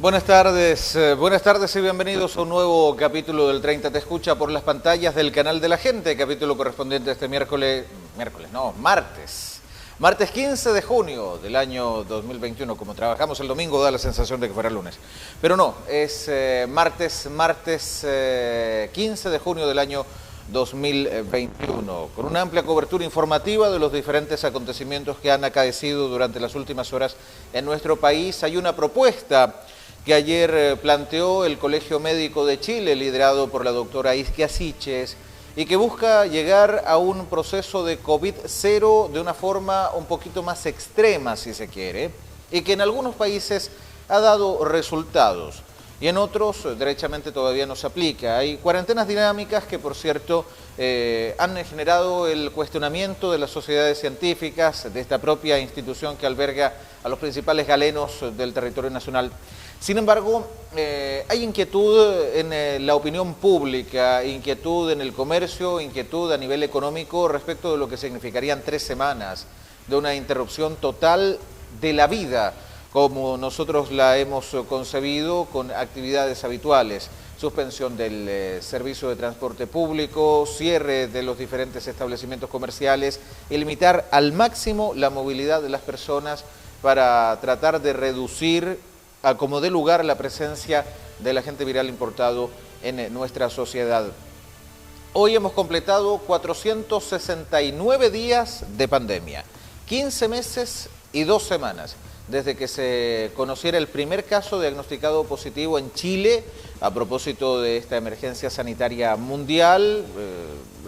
Buenas tardes y bienvenidos a un nuevo capítulo del 30 Te Escucha por las pantallas del canal de la gente, capítulo correspondiente a este martes 15 de junio del año 2021. Como trabajamos el domingo da la sensación de que fuera lunes, pero no, es martes 15 de junio del año 2021, con una amplia cobertura informativa de los diferentes acontecimientos que han acaecido durante las últimas horas en nuestro país. Hay una propuesta que ayer planteó el Colegio Médico de Chile, liderado por la doctora Isquia Siches, y que busca llegar a un proceso de COVID-0 de una forma un poquito más extrema, si se quiere, y que en algunos países ha dado resultados, y en otros derechamente todavía no se aplica. Hay cuarentenas dinámicas que, por cierto, han generado el cuestionamiento de las sociedades científicas, de esta propia institución que alberga a los principales galenos del territorio nacional. Sin embargo, hay inquietud en la opinión pública, inquietud en el comercio, inquietud a nivel económico respecto de lo que significarían 3 semanas de una interrupción total de la vida, como nosotros la hemos concebido, con actividades habituales, suspensión del servicio de transporte público, cierre de los diferentes establecimientos comerciales y limitar al máximo la movilidad de las personas para tratar de reducir a como dé lugar la presencia del agente viral importado en nuestra sociedad. Hoy hemos completado 469 días de pandemia, 15 meses y 2 semanas, desde que se conociera el primer caso diagnosticado positivo en Chile a propósito de esta emergencia sanitaria mundial,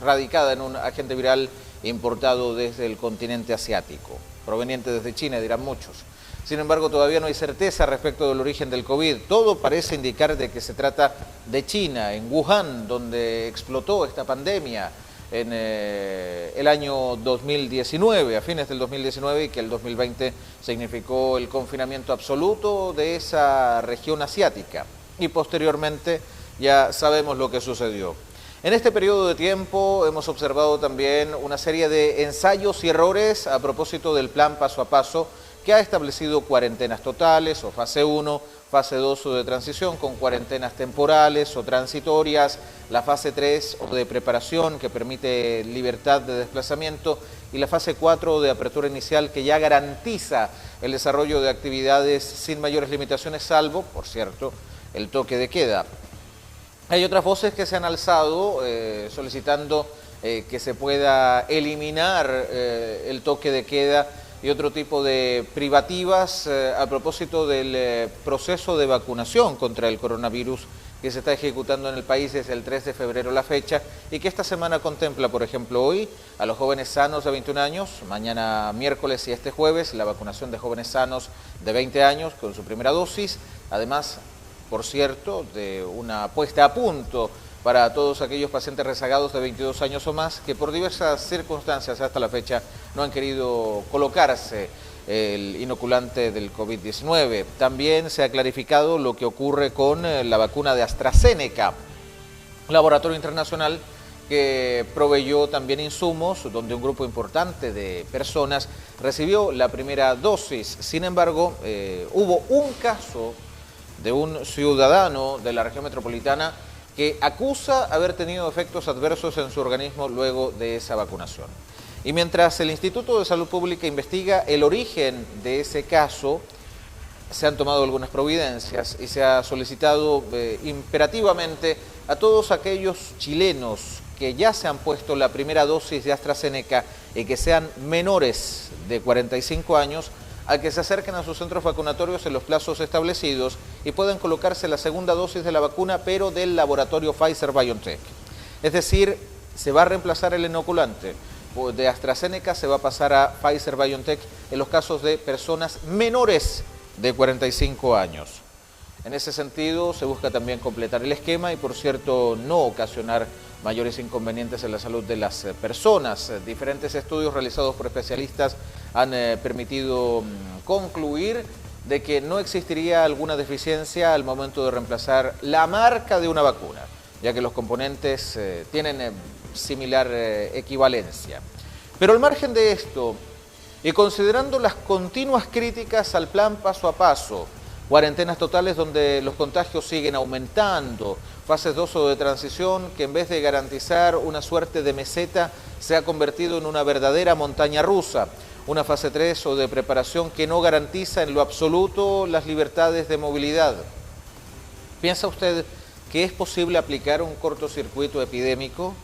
radicada en un agente viral importado desde el continente asiático, proveniente desde China, dirán muchos. Sin embargo, todavía no hay certeza respecto del origen del COVID. Todo parece indicar de que se trata de China, en Wuhan, donde explotó esta pandemia en el año 2019, a fines del 2019, y que el 2020 significó el confinamiento absoluto de esa región asiática. Y posteriormente ya sabemos lo que sucedió. En este periodo de tiempo hemos observado también una serie de ensayos y errores a propósito del plan paso a paso, que ha establecido cuarentenas totales o fase 1, fase 2 o de transición con cuarentenas temporales o transitorias, la fase 3 o de preparación que permite libertad de desplazamiento y la fase 4 de apertura inicial que ya garantiza el desarrollo de actividades sin mayores limitaciones, salvo, por cierto, el toque de queda. Hay otras voces que se han alzado solicitando que se pueda eliminar el toque de queda y otro tipo de privativas a propósito del proceso de vacunación contra el coronavirus que se está ejecutando en el país desde el 3 de febrero la fecha y que esta semana contempla, por ejemplo, hoy a los jóvenes sanos de 21 años, mañana miércoles y este jueves la vacunación de jóvenes sanos de 20 años con su primera dosis, además, por cierto, de una puesta a punto para todos aquellos pacientes rezagados de 22 años o más que por diversas circunstancias hasta la fecha no han querido colocarse el inoculante del COVID-19. También se ha clarificado lo que ocurre con la vacuna de AstraZeneca, laboratorio internacional que proveyó también insumos donde un grupo importante de personas recibió la primera dosis. Sin embargo, hubo un caso de un ciudadano de la región metropolitana que acusa haber tenido efectos adversos en su organismo luego de esa vacunación. Y mientras el Instituto de Salud Pública investiga el origen de ese caso, se han tomado algunas providencias y se ha solicitado imperativamente a todos aquellos chilenos que ya se han puesto la primera dosis de AstraZeneca y que sean menores de 45 años, a que se acerquen a sus centros vacunatorios en los plazos establecidos y puedan colocarse la segunda dosis de la vacuna, pero del laboratorio Pfizer-BioNTech. Es decir, se va a reemplazar el inoculante de AstraZeneca, se va a pasar a Pfizer-BioNTech en los casos de personas menores de 45 años. En ese sentido, se busca también completar el esquema y, por cierto, no ocasionar mayores inconvenientes en la salud de las personas. Diferentes estudios realizados por especialistas han permitido concluir de que no existiría alguna deficiencia al momento de reemplazar la marca de una vacuna, ya que los componentes tienen similar equivalencia. Pero al margen de esto, y considerando las continuas críticas al plan paso a paso, cuarentenas totales donde los contagios siguen aumentando, fases 2 o de transición que en vez de garantizar una suerte de meseta se ha convertido en una verdadera montaña rusa, una fase 3 o de preparación que no garantiza en lo absoluto las libertades de movilidad. ¿Piensa usted que es posible aplicar un cortocircuito epidémico?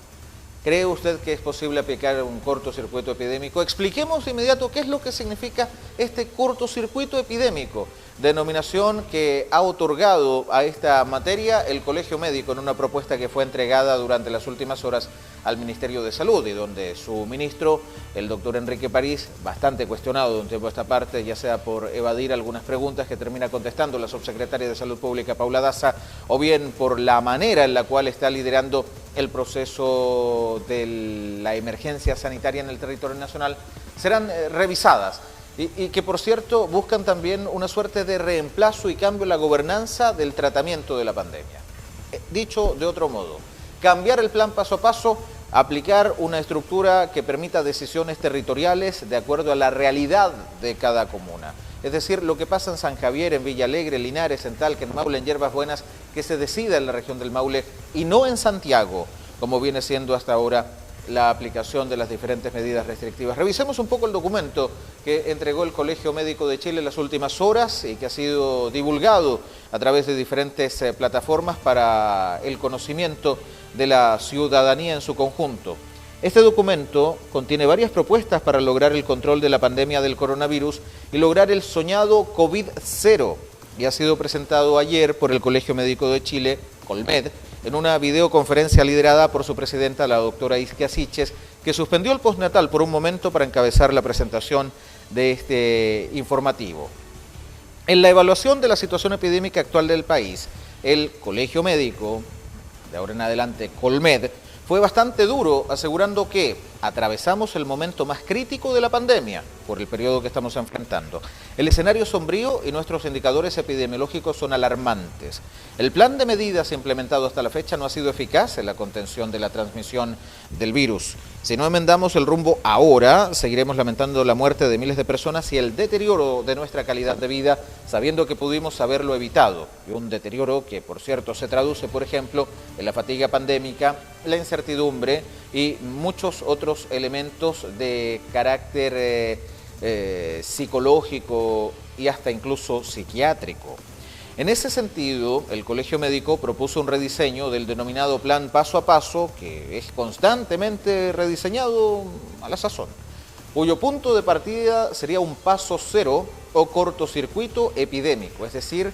¿Cree usted que es posible aplicar un cortocircuito epidémico? Expliquemos de inmediato qué es lo que significa este cortocircuito epidémico, denominación que ha otorgado a esta materia el Colegio Médico en una propuesta que fue entregada durante las últimas horas al Ministerio de Salud y donde su ministro, el doctor Enrique París, bastante cuestionado de un tiempo a esta parte, ya sea por evadir algunas preguntas que termina contestando la subsecretaria de Salud Pública, Paula Daza, o bien por la manera en la cual está liderando el proceso de la emergencia sanitaria en el territorio nacional, serán revisadas. Y que, por cierto, buscan también una suerte de reemplazo y cambio en la gobernanza del tratamiento de la pandemia. Dicho de otro modo, cambiar el plan paso a paso, aplicar una estructura que permita decisiones territoriales de acuerdo a la realidad de cada comuna. Es decir, lo que pasa en San Javier, en Villa Alegre, Linares, en Talca, en Maule, en Hierbas Buenas, que se decida en la región del Maule y no en Santiago, como viene siendo hasta ahora la aplicación de las diferentes medidas restrictivas. Revisemos un poco el documento que entregó el Colegio Médico de Chile en las últimas horas y que ha sido divulgado a través de diferentes plataformas para el conocimiento de la ciudadanía en su conjunto. Este documento contiene varias propuestas para lograr el control de la pandemia del coronavirus y lograr el soñado COVID-0, y ha sido presentado ayer por el Colegio Médico de Chile, Colmed, en una videoconferencia liderada por su presidenta, la doctora Isquia Siches, que suspendió el postnatal por un momento para encabezar la presentación de este informativo. En la evaluación de la situación epidémica actual del país, el Colegio Médico, de ahora en adelante Colmed, fue bastante duro, asegurando que atravesamos el momento más crítico de la pandemia por el periodo que estamos enfrentando. El escenario es sombrío y nuestros indicadores epidemiológicos son alarmantes. El plan de medidas implementado hasta la fecha no ha sido eficaz en la contención de la transmisión del virus. Si no enmendamos el rumbo ahora, seguiremos lamentando la muerte de miles de personas y el deterioro de nuestra calidad de vida, sabiendo que pudimos haberlo evitado. Y un deterioro que, por cierto, se traduce, por ejemplo, en la fatiga pandémica, la incertidumbre y muchos otros elementos de carácter psicológico y hasta incluso psiquiátrico. En ese sentido, el Colegio Médico propuso un rediseño del denominado plan paso a paso, que es constantemente rediseñado a la sazón, cuyo punto de partida sería un paso cero o cortocircuito epidémico, es decir,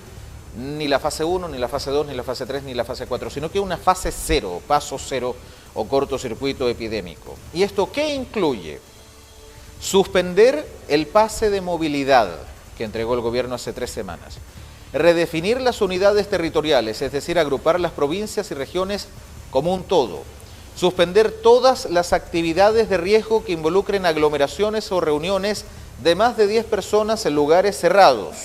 ni la fase 1, ni la fase 2, ni la fase 3, ni la fase 4, sino que una fase cero, paso cero o cortocircuito epidémico. ¿Y esto qué incluye? Suspender el pase de movilidad que entregó el gobierno hace 3 semanas. Redefinir las unidades territoriales, es decir, agrupar las provincias y regiones como un todo. Suspender todas las actividades de riesgo que involucren aglomeraciones o reuniones de más de 10 personas en lugares cerrados.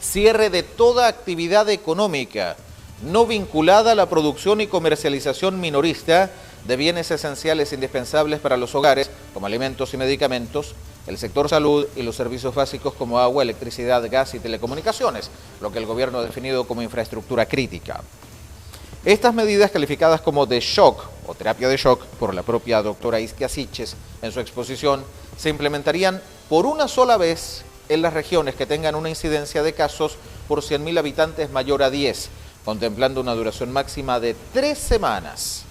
Cierre de toda actividad económica no vinculada a la producción y comercialización minorista de bienes esenciales indispensables para los hogares, como alimentos y medicamentos, el sector salud y los servicios básicos como agua, electricidad, gas y telecomunicaciones, lo que el gobierno ha definido como infraestructura crítica. Estas medidas, calificadas como de shock o terapia de shock por la propia doctora Isquia Siches en su exposición, se implementarían por una sola vez en las regiones que tengan una incidencia de casos por 100.000 habitantes mayor a 10, contemplando una duración máxima de 3 semanas.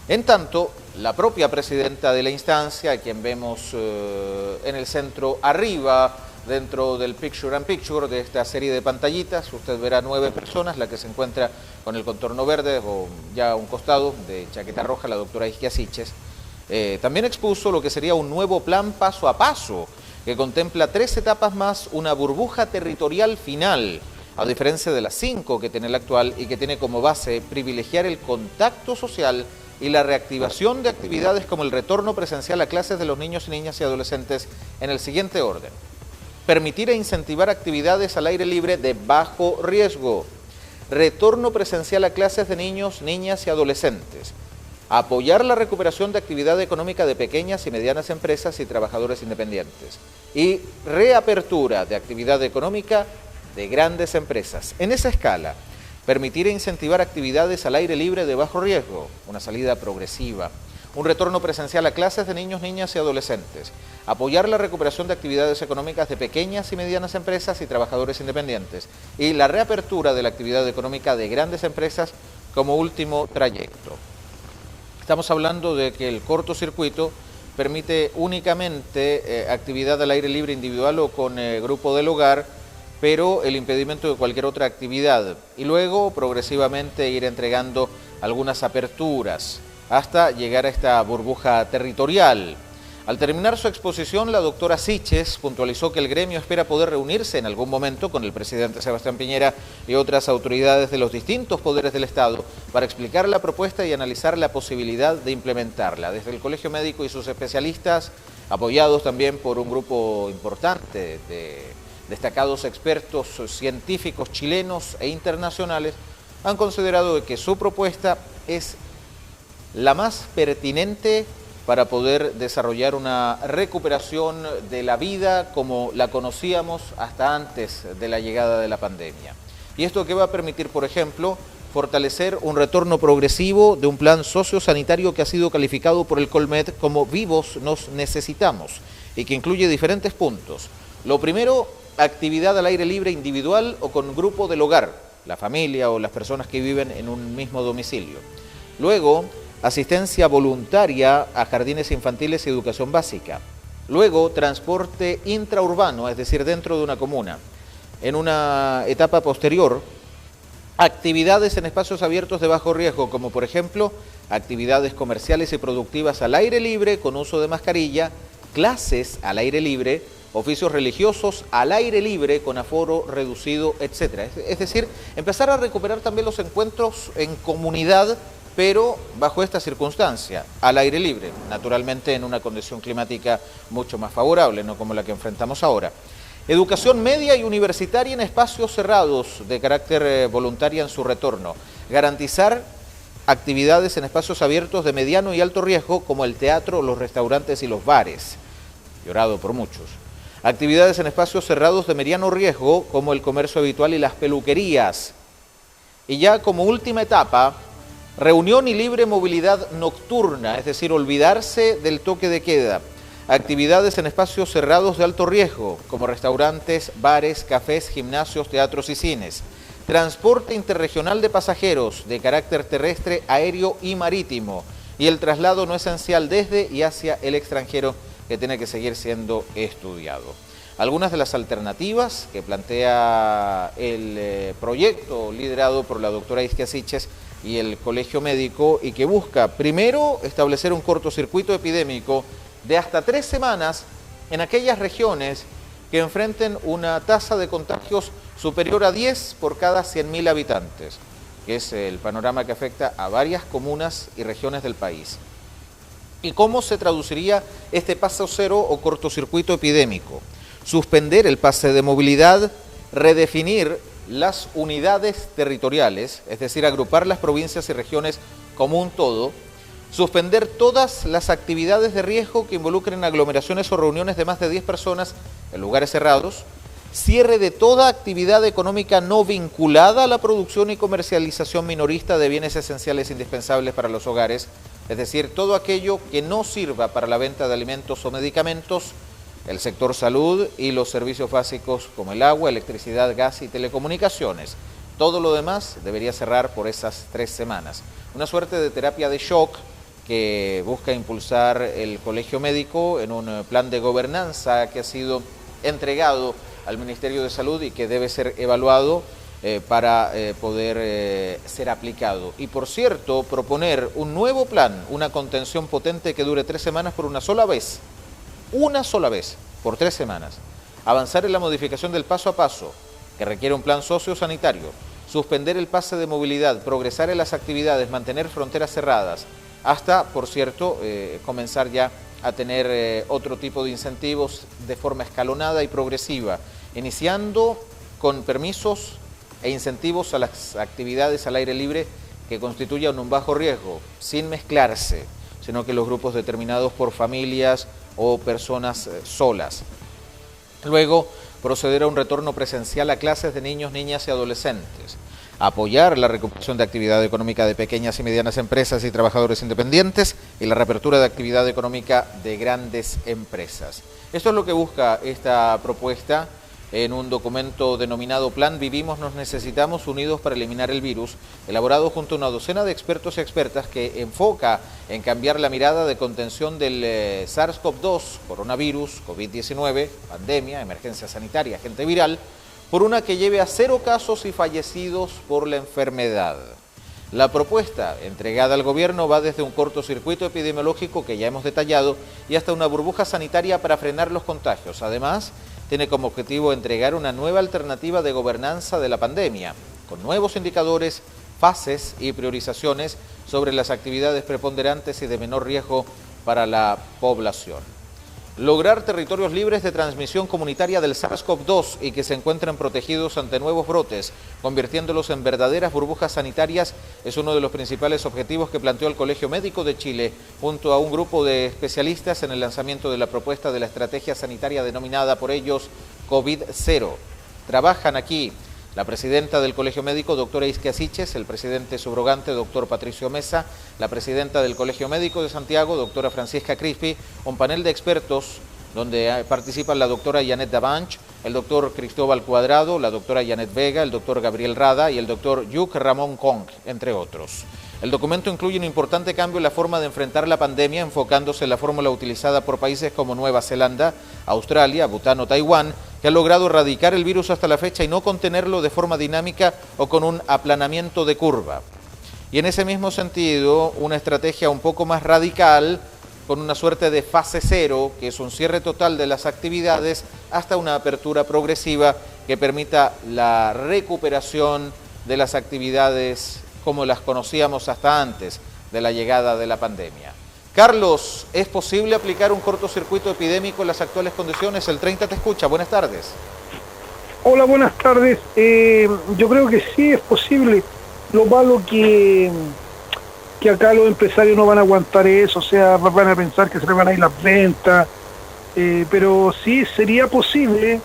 En tanto, la propia presidenta de la instancia, a quien vemos en el centro arriba, dentro del Picture in Picture de esta serie de pantallitas, usted verá 9 personas, la que se encuentra con el contorno verde o ya a un costado de chaqueta roja, la doctora Isquia Siches, también expuso lo que sería un nuevo plan paso a paso, que contempla 3 etapas más una burbuja territorial final, a diferencia de las 5 que tiene el actual y que tiene como base privilegiar el contacto social y la reactivación de actividades como el retorno presencial a clases de los niños, niñas y adolescentes en el siguiente orden. Permitir e incentivar actividades al aire libre de bajo riesgo. Retorno presencial a clases de niños, niñas y adolescentes. Apoyar la recuperación de actividad económica de pequeñas y medianas empresas y trabajadores independientes. Y reapertura de actividad económica de grandes empresas. En esa escala, permitir e incentivar actividades al aire libre de bajo riesgo, una salida progresiva, un retorno presencial a clases de niños, niñas y adolescentes, apoyar la recuperación de actividades económicas de pequeñas y medianas empresas y trabajadores independientes y la reapertura de la actividad económica de grandes empresas como último trayecto. Estamos hablando de que el cortocircuito permite únicamente actividad al aire libre individual o con grupo del hogar, pero el impedimento de cualquier otra actividad y luego progresivamente ir entregando algunas aperturas hasta llegar a esta burbuja territorial. Al terminar su exposición, la doctora Siches puntualizó que el gremio espera poder reunirse en algún momento con el presidente Sebastián Piñera y otras autoridades de los distintos poderes del Estado para explicar la propuesta y analizar la posibilidad de implementarla. Desde el Colegio Médico y sus especialistas, apoyados también por un grupo importante de destacados expertos científicos chilenos e internacionales, han considerado que su propuesta es la más pertinente para poder desarrollar una recuperación de la vida como la conocíamos hasta antes de la llegada de la pandemia. Y esto que va a permitir, por ejemplo, fortalecer un retorno progresivo de un plan sociosanitario que ha sido calificado por el Colmed como Vivos nos necesitamos y que incluye diferentes puntos. Lo primero, actividad al aire libre individual o con grupo del hogar, la familia o las personas que viven en un mismo domicilio. Luego, asistencia voluntaria a jardines infantiles y educación básica. Luego, transporte intraurbano, es decir, dentro de una comuna. En una etapa posterior, actividades en espacios abiertos de bajo riesgo, como por ejemplo, actividades comerciales y productivas al aire libre con uso de mascarilla, clases al aire libre, oficios religiosos al aire libre con aforo reducido, etc. Es decir, empezar a recuperar también los encuentros en comunidad, pero bajo esta circunstancia, al aire libre, naturalmente en una condición climática mucho más favorable, no como la que enfrentamos ahora. Educación media y universitaria en espacios cerrados de carácter voluntaria en su retorno. Garantizar actividades en espacios abiertos de mediano y alto riesgo como el teatro, los restaurantes y los bares, llorado por muchos. Actividades en espacios cerrados de mediano riesgo como el comercio habitual y las peluquerías. Y ya como última etapa, reunión y libre movilidad nocturna, es decir, olvidarse del toque de queda. Actividades en espacios cerrados de alto riesgo, como restaurantes, bares, cafés, gimnasios, teatros y cines. Transporte interregional de pasajeros de carácter terrestre, aéreo y marítimo. Y el traslado no esencial desde y hacia el extranjero, que tiene que seguir siendo estudiado. Algunas de las alternativas que plantea el proyecto liderado por la doctora Isquia Siches y el Colegio Médico y que busca primero establecer un cortocircuito epidémico de hasta 3 semanas en aquellas regiones que enfrenten una tasa de contagios superior a 10 por cada 100.000 habitantes, que es el panorama que afecta a varias comunas y regiones del país. ¿Y cómo se traduciría este paso cero o cortocircuito epidémico? Suspender el pase de movilidad, redefinir las unidades territoriales, es decir, agrupar las provincias y regiones como un todo, suspender todas las actividades de riesgo que involucren aglomeraciones o reuniones de más de 10 personas en lugares cerrados, cierre de toda actividad económica no vinculada a la producción y comercialización minorista de bienes esenciales indispensables para los hogares, es decir, todo aquello que no sirva para la venta de alimentos o medicamentos, el sector salud y los servicios básicos como el agua, electricidad, gas y telecomunicaciones. Todo lo demás debería cerrar por esas 3 semanas. Una suerte de terapia de shock que busca impulsar el Colegio Médico en un plan de gobernanza que ha sido entregado al Ministerio de Salud y que debe ser evaluado para poder ser aplicado. Y por cierto, proponer un nuevo plan, una contención potente que dure 3 semanas por una sola vez, por 3 semanas. Avanzar en la modificación del paso a paso, que requiere un plan sociosanitario, suspender el pase de movilidad, progresar en las actividades, mantener fronteras cerradas, hasta, por cierto, comenzar ya a tener otro tipo de incentivos de forma escalonada y progresiva, iniciando con permisos e incentivos a las actividades al aire libre que constituyan un bajo riesgo, sin mezclarse, sino que los grupos determinados por familias o personas solas. Luego, proceder a un retorno presencial a clases de niños, niñas y adolescentes, apoyar la recuperación de actividad económica de pequeñas y medianas empresas y trabajadores independientes y la reapertura de actividad económica de grandes empresas. Esto es lo que busca esta propuesta en un documento denominado Plan Vivimos Nos Necesitamos Unidos para Eliminar el Virus, elaborado junto a una docena de expertos y expertas que enfoca en cambiar la mirada de contención del SARS-CoV-2, coronavirus, COVID-19, pandemia, emergencia sanitaria, agente viral, por una que lleve a 0 casos y fallecidos por la enfermedad. La propuesta entregada al gobierno va desde un cortocircuito epidemiológico que ya hemos detallado y hasta una burbuja sanitaria para frenar los contagios. Además, tiene como objetivo entregar una nueva alternativa de gobernanza de la pandemia, con nuevos indicadores, fases y priorizaciones sobre las actividades preponderantes y de menor riesgo para la población. Lograr territorios libres de transmisión comunitaria del SARS-CoV-2 y que se encuentren protegidos ante nuevos brotes, convirtiéndolos en verdaderas burbujas sanitarias, es uno de los principales objetivos que planteó el Colegio Médico de Chile, junto a un grupo de especialistas en el lanzamiento de la propuesta de la estrategia sanitaria denominada por ellos COVID-0. Trabajan aquí la presidenta del Colegio Médico, doctora Isquia Siches, el presidente subrogante, doctor Patricio Mesa, la presidenta del Colegio Médico de Santiago, doctora Francisca Crispi, un panel de expertos donde participan la doctora Janet Davanch, el doctor Cristóbal Cuadrado, la doctora Janet Vega, el doctor Gabriel Rada y el doctor Yuk Ramón Kong, entre otros. El documento incluye un importante cambio en la forma de enfrentar la pandemia, enfocándose en la fórmula utilizada por países como Nueva Zelanda, Australia, Bután o Taiwán, que han logrado erradicar el virus hasta la fecha y no contenerlo de forma dinámica o con un aplanamiento de curva. Y en ese mismo sentido, una estrategia un poco más radical, con una suerte de fase cero, que es un cierre total de las actividades, hasta una apertura progresiva que permita la recuperación de las actividades como las conocíamos hasta antes de la llegada de la pandemia. Carlos, ¿es posible aplicar un cortocircuito epidémico en las actuales condiciones? El 30 te escucha, buenas tardes. Hola, buenas tardes. Yo creo que sí es posible. Lo malo que acá los empresarios no van a aguantar eso, o sea, van a pensar que se les van a ir las ventas, pero sí sería posible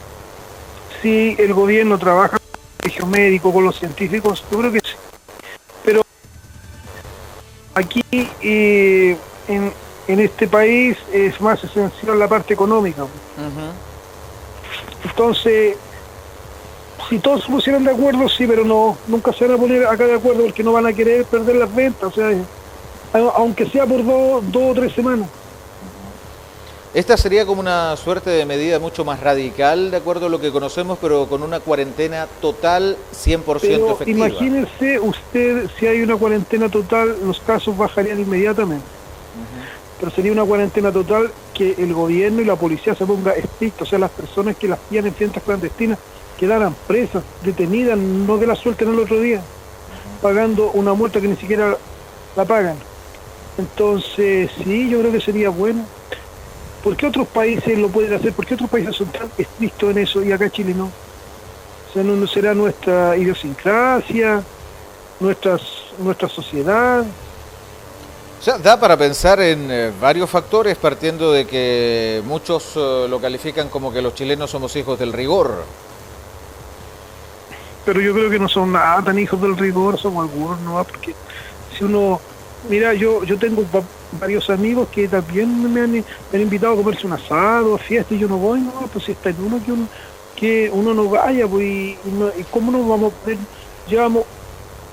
si el gobierno trabaja con el colegio médico, con los científicos, yo creo que sí. Pero aquí en este país es más esencial la parte económica. Entonces, si todos se pusieran de acuerdo, sí, pero no, nunca se van a poner acá de acuerdo porque no van a querer perder las ventas, o sea, aunque sea por dos o 3 semanas. Esta sería como una suerte de medida mucho más radical, de acuerdo a lo que conocemos, pero con una cuarentena total 100% pero efectiva. Imagínense usted, si hay una cuarentena total, los casos bajarían inmediatamente. Pero sería una cuarentena total que el gobierno y la policía se ponga estricto, o sea, las personas que las pillan en fiestas clandestinas quedaran presas, detenidas, no que las suelten el otro día, pagando una multa que ni siquiera la pagan. Entonces, sí, yo creo que sería bueno. ¿Por qué otros países lo pueden hacer? ¿Por qué otros países son tan estrictos en eso y acá Chile no? O sea, ¿no será nuestra idiosincrasia, nuestra sociedad? O sea, da para pensar en varios factores, partiendo de que muchos lo califican como que los chilenos somos hijos del rigor. Pero yo creo que no son nada tan hijos del rigor, somos algunos, ¿no? Porque si uno... Mira, yo tengo varios amigos que también me han invitado a comerse un asado, a fiesta, y yo no voy, no, pues si está en uno que uno no vaya, pues, y cómo nos vamos a poder... Llevamos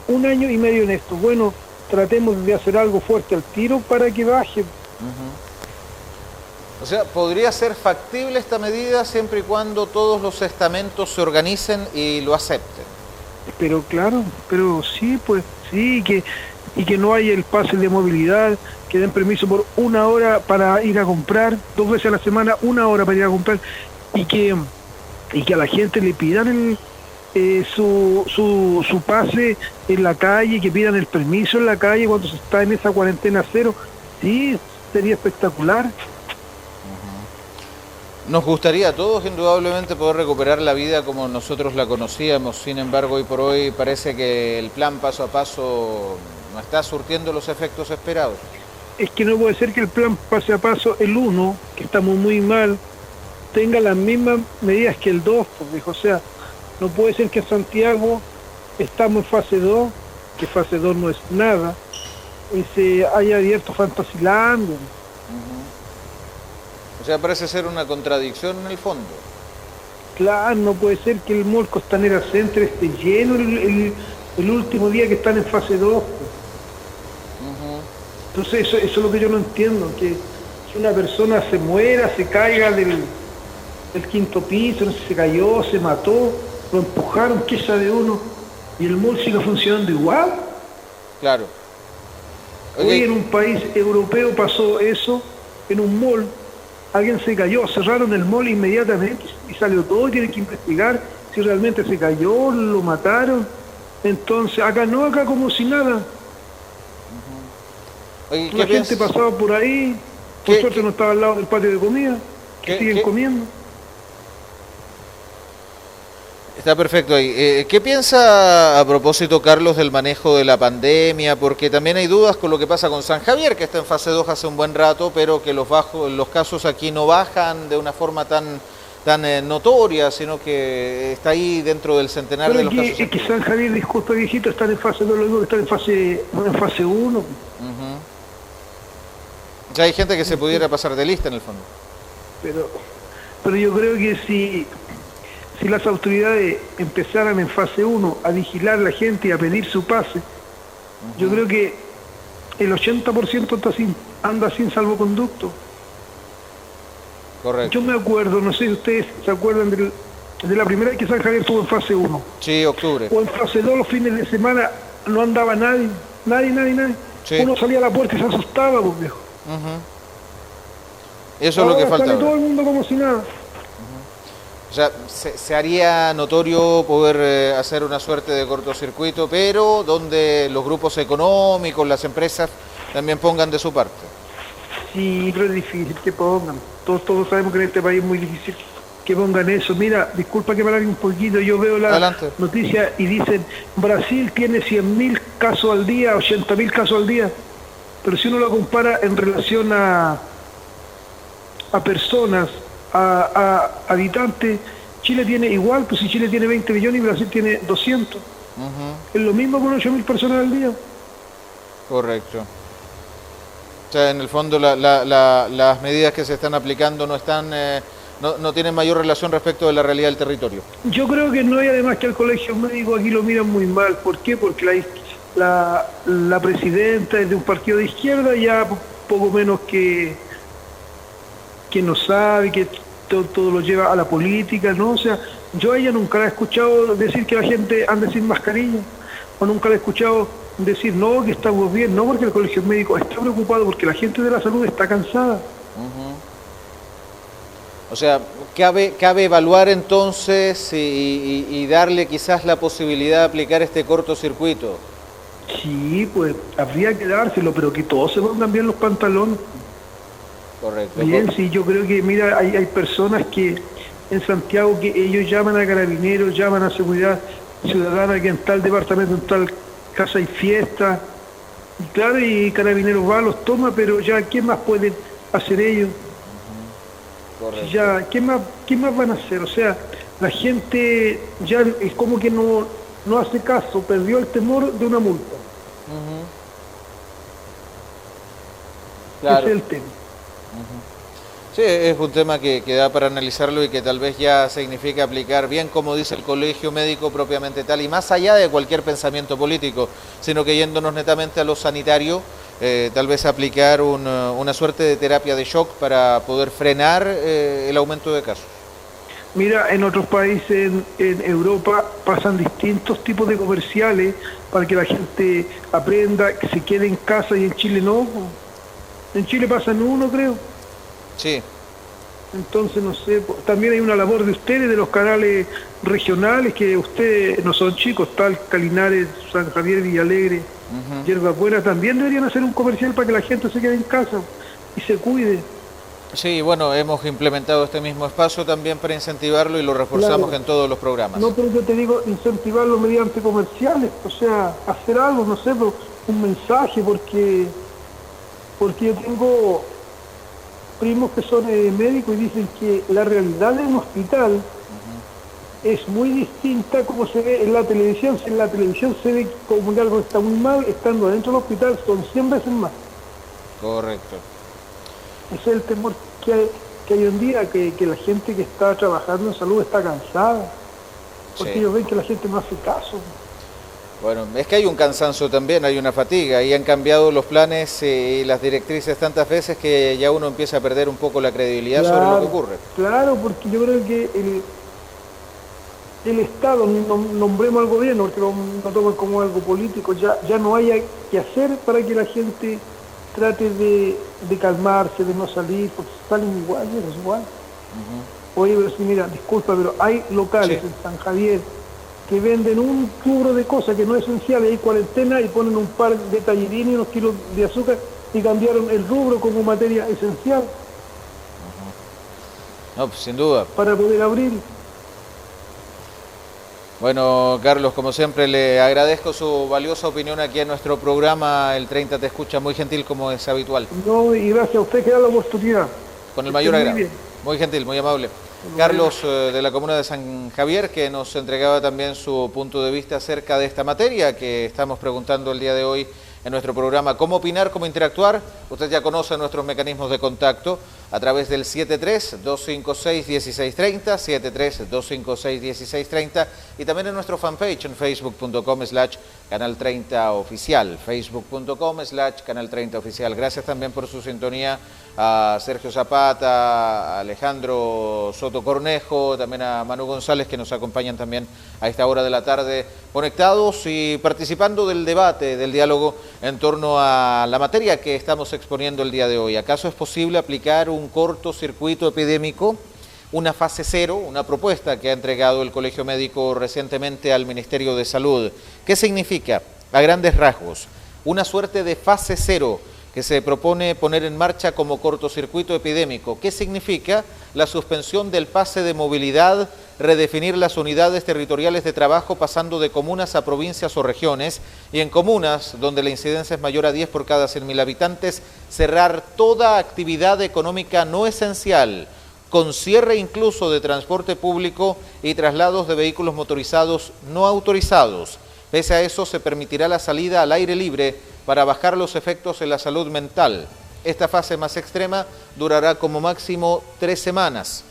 1 año y medio en esto, bueno, tratemos de hacer algo fuerte al tiro para que baje. O sea, podría ser factible esta medida siempre y cuando todos los estamentos se organicen y lo acepten. Pero claro, pero sí, pues sí, y que no haya el pase de movilidad, que den permiso por 1 hora para ir a comprar, 2 veces a la semana, 1 hora para ir a comprar, y que a la gente le pidan su pase en la calle, que pidan el permiso en la calle cuando se está en esa cuarentena cero. Sí, sería espectacular. Nos gustaría a todos indudablemente poder recuperar la vida como nosotros la conocíamos, sin embargo hoy por hoy parece que el plan paso a paso no está surtiendo los efectos esperados. Es que no puede ser que el plan pase a paso, el 1, que estamos muy mal, tenga las mismas medidas que el 2, pues, dijo. O sea, no puede ser que en Santiago estamos en fase 2, que fase 2 no es nada, y se haya abierto Fantasyland. O sea, parece ser una contradicción en el fondo. Claro, no puede ser que el mall Costanera Center esté lleno el último día que están en fase 2. Entonces eso es lo que yo no entiendo, que una persona se muera, se caiga del quinto piso, no sé, se cayó, se mató, lo empujaron, qué sabe uno, y el mall sigue funcionando igual. Claro. Hoy en un país europeo pasó eso, en un mall, alguien se cayó, cerraron el mall inmediatamente y salió todo, tiene que investigar si realmente se cayó, lo mataron. Entonces, acá no, acá como si nada. Oye, la gente pasaba por ahí, por suerte no estaba al lado del patio de comida, que siguen comiendo. Está perfecto ahí. ¿Qué piensa a propósito, Carlos, del manejo de la pandemia? Porque también hay dudas con lo que pasa con San Javier, que está en fase 2 hace un buen rato, pero que los casos aquí no bajan de una forma tan notoria, sino que está ahí dentro del centenar de los casos. Es que San Javier, disculpa viejito, están en fase 2, lo digo que están en fase 1. Ya hay gente que se pudiera pasar de lista en el fondo. Pero yo creo que si las autoridades empezaran en fase 1 a vigilar a la gente y a pedir su pase, yo creo que el 80% anda sin salvoconducto. Correcto. Yo me acuerdo, no sé si ustedes se acuerdan de la primera vez que San Javier estuvo en fase 1. Sí, octubre. O en fase 2 los fines de semana no andaba nadie. Sí. Uno salía a la puerta y se asustaba, pues, viejo. Eso es lo que falta. Sale todo el mundo como si nada. O sea, se haría notorio poder hacer una suerte de cortocircuito, pero donde los grupos económicos, las empresas, también pongan de su parte. Sí, pero es difícil que pongan. Todos sabemos que en este país es muy difícil que pongan eso. Mira, disculpa que me alargue un poquito, yo veo la noticia y dicen, Brasil tiene 100.000 casos al día, 80.000 casos al día. Pero si uno lo compara en relación a personas, a habitantes, Chile tiene igual, pues si Chile tiene 20 millones y Brasil tiene 200. Es lo mismo con 8.000 personas al día. Correcto. O sea, en el fondo las medidas que se están aplicando no tienen mayor relación respecto de la realidad del territorio. Yo creo que no, y además que al colegio médico aquí lo miran muy mal. ¿Por qué? Porque la presidenta es de un partido de izquierda, ya poco menos que no sabe, que todo lo lleva a la política, ¿no? O sea, yo a ella nunca la he escuchado decir que la gente ande sin mascarilla, o nunca la he escuchado decir, no, que estamos bien, no, porque el colegio médico está preocupado porque la gente de la salud está cansada. O sea, cabe evaluar entonces y darle quizás la posibilidad de aplicar este cortocircuito. Sí, pues habría que dárselo, pero que todos se pongan bien los pantalones. Correcto. Bien, sí, yo creo que, mira, hay personas que en Santiago que ellos llaman a carabineros, llaman a seguridad ciudadana, que en tal departamento, en tal casa hay fiesta, y claro, y carabineros va, los toma, pero ya, ¿qué más pueden hacer ellos? Correcto. Ya, ¿qué más van a hacer? O sea, la gente ya es como que no hace caso, perdió el temor de una multa. Claro. Ese es el tema. Sí, es un tema que da para analizarlo y que tal vez ya significa aplicar bien, como dice el colegio médico propiamente tal, y más allá de cualquier pensamiento político, sino que yéndonos netamente a lo sanitario, tal vez aplicar una suerte de terapia de shock para poder frenar el aumento de casos. Mira, en otros países en Europa pasan distintos tipos de comerciales para que la gente aprenda, que se quede en casa, y en Chile no. En Chile pasan uno, creo. Sí. Entonces, no sé, también hay una labor de ustedes, de los canales regionales, que ustedes no son chicos, tal Calinares, San Javier, Villalegre, Hierbas Buenas, también deberían hacer un comercial para que la gente se quede en casa y se cuide. Sí, bueno, hemos implementado este mismo espacio también para incentivarlo y lo reforzamos en todos los programas. No, pero yo te digo, incentivarlo mediante comerciales, o sea, hacer algo, no sé, un mensaje, porque yo tengo primos que son médicos y dicen que la realidad de un hospital es muy distinta como se ve en la televisión. Si en la televisión se ve como que algo está muy mal, estando dentro del hospital son 100 veces más. Correcto. Ese es el temor que hay hoy en día, que la gente que está trabajando en salud está cansada, porque Sí. ellos ven que la gente no hace caso. Bueno, es que hay un cansancio también, hay una fatiga, y han cambiado los planes y las directrices tantas veces que ya uno empieza a perder un poco la credibilidad sobre lo que ocurre. Claro, porque yo creo que el Estado, nombremos al gobierno, porque lo toman como algo político, ya no haya que hacer para que la gente trate de calmarse, de no salir, porque salen igual, es igual. Oye, pero sí, mira, disculpa, pero hay locales Sí. en San Javier que venden un rubro de cosas que no es esencial, hay cuarentena y ponen un par de tallarines y unos kilos de azúcar y cambiaron el rubro como materia esencial No, pues, sin duda. para poder abrir. Bueno, Carlos, como siempre, le agradezco su valiosa opinión aquí en nuestro programa. El 30 te escucha, muy gentil como es habitual. No, y gracias a usted que da la oportunidad. Con el Que mayor esté muy agrado. bien. Muy gentil, muy amable. Carlos, de la comuna de San Javier, que nos entregaba también su punto de vista acerca de esta materia que estamos preguntando el día de hoy en nuestro programa. ¿Cómo opinar, cómo interactuar? Usted ya conoce nuestros mecanismos de contacto a través del 73-256-1630, 73-256-1630 y también en nuestro fanpage en facebook.com/Canal 30 Oficial, facebook.com/Canal 30 Oficial. Gracias también por su sintonía a Sergio Zapata, a Alejandro Soto Cornejo, también a Manu González, que nos acompañan también a esta hora de la tarde, conectados y participando del debate, del diálogo en torno a la materia que estamos exponiendo el día de hoy. ¿Acaso es posible aplicar un cortocircuito epidémico? Una fase cero, una propuesta que ha entregado el Colegio Médico recientemente al Ministerio de Salud. ¿Qué significa? A grandes rasgos, una suerte de fase cero que se propone poner en marcha como cortocircuito epidémico. ¿Qué significa? La suspensión del pase de movilidad, redefinir las unidades territoriales de trabajo pasando de comunas a provincias o regiones, y en comunas donde la incidencia es mayor a 10 por cada 100.000 habitantes, cerrar toda actividad económica no esencial, con cierre incluso de transporte público y traslados de vehículos motorizados no autorizados. Pese a eso, se permitirá la salida al aire libre para bajar los efectos en la salud mental. Esta fase más extrema durará como máximo 3 semanas.